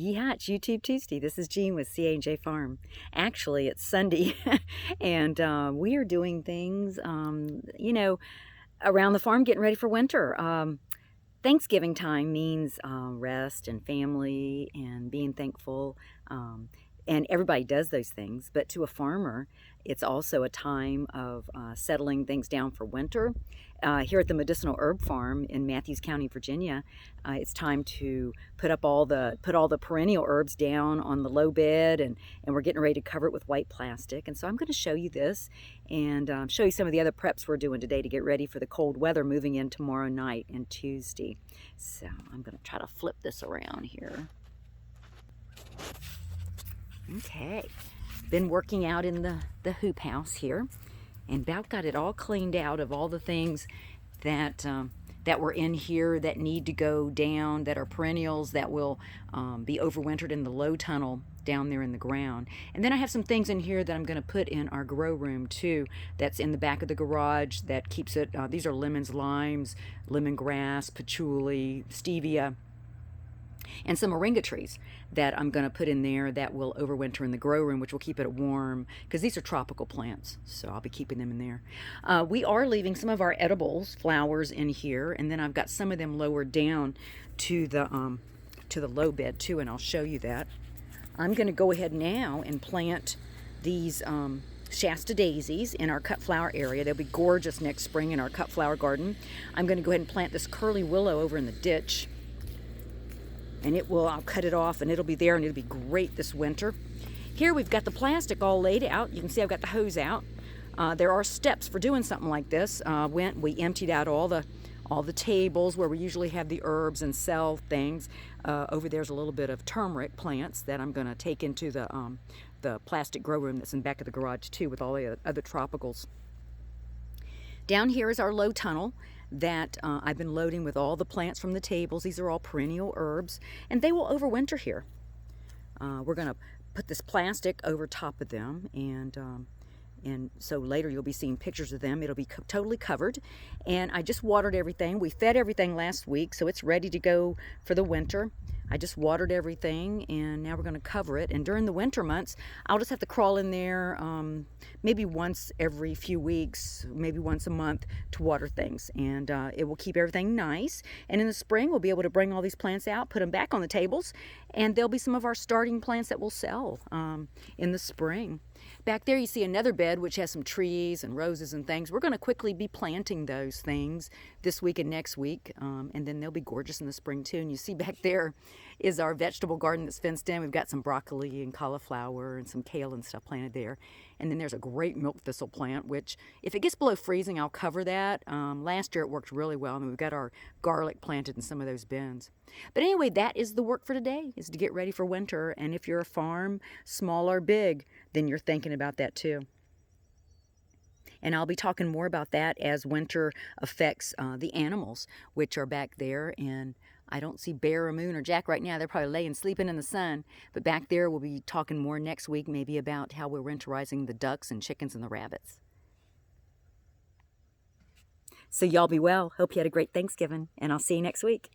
Yeah, it's YouTube Tuesday. This is Jean with C&J Farm. Actually, it's Sunday, and we are doing things, around the farm, getting ready for winter. Thanksgiving time means rest and family and being thankful. And everybody does those things, but to a farmer, it's also a time of settling things down for winter. Here at the Medicinal Herb Farm in Matthews County, Virginia, it's time to put all the perennial herbs down on the low bed, and we're getting ready to cover it with white plastic. And so I'm going to show you this and show you some of the other preps we're doing today to get ready for the cold weather moving in tomorrow night and Tuesday. So I'm going to try to flip this around here. Okay, been working out in the hoop house here, and about got it all cleaned out of all the things that that were in here that need to go down, that are perennials, that will be overwintered in the low tunnel down there in the ground. And then I have some things in here that I'm going to put in our grow room too, that's in the back of the garage, that keeps it, these are lemons, limes, lemongrass, patchouli, stevia, and some moringa trees that I'm going to put in there that will overwinter in the grow room, which will keep it warm, because these are tropical plants, so I'll be keeping them in there. We are leaving some of our edibles, flowers, in here, and then I've got some of them lowered down to the low bed too, and I'll show you that. I'm going to go ahead now and plant these Shasta daisies in our cut flower area. They'll be gorgeous next spring in our cut flower garden. I'm going to go ahead and plant this curly willow over in the ditch, and I'll cut it off and it'll be there, and it'll be great this winter. Here we've got the plastic all laid out. You can see I've got the hose out. There are steps for doing something like this. We emptied out all the tables where we usually have the herbs and sell things. Over there's a little bit of turmeric plants that I'm going to take into the plastic grow room that's in back of the garage too, with all the other tropicals. Down here is our low tunnel that I've been loading with all the plants from the tables. These are all perennial herbs, and they will overwinter here. We're going to put this plastic over top of them, and so later you'll be seeing pictures of them. It'll be totally covered, and I just watered everything. We fed everything last week, so it's ready to go for the winter. I just watered everything, and now we're going to cover it. And during the winter months, I'll just have to crawl in there maybe once every few weeks, maybe once a month, to water things. And it will keep everything nice. And in the spring, we'll be able to bring all these plants out, put them back on the tables, and there'll be some of our starting plants that we'll sell in the spring. Back there you see another bed which has some trees and roses and things. We're going to quickly be planting those things this week and next week, and then they'll be gorgeous in the spring too. And you see back there is our vegetable garden that's fenced in. We've got some broccoli and cauliflower and some kale and stuff planted there. And then there's a great milk thistle plant, which if it gets below freezing, I'll cover that. Last year it worked really well. I mean, we've got our garlic planted in some of those bins. But anyway, that is the work for today, is to get ready for winter. And if you're a farm, small or big, then you're thinking about that too. And I'll be talking more about that as winter affects the animals, which are back there. And I don't see Bear or Moon or Jack right now. They're probably laying, sleeping in the sun. But back there, we'll be talking more next week, maybe about how we're winterizing the ducks and chickens and the rabbits. So y'all be well. Hope you had a great Thanksgiving, and I'll see you next week.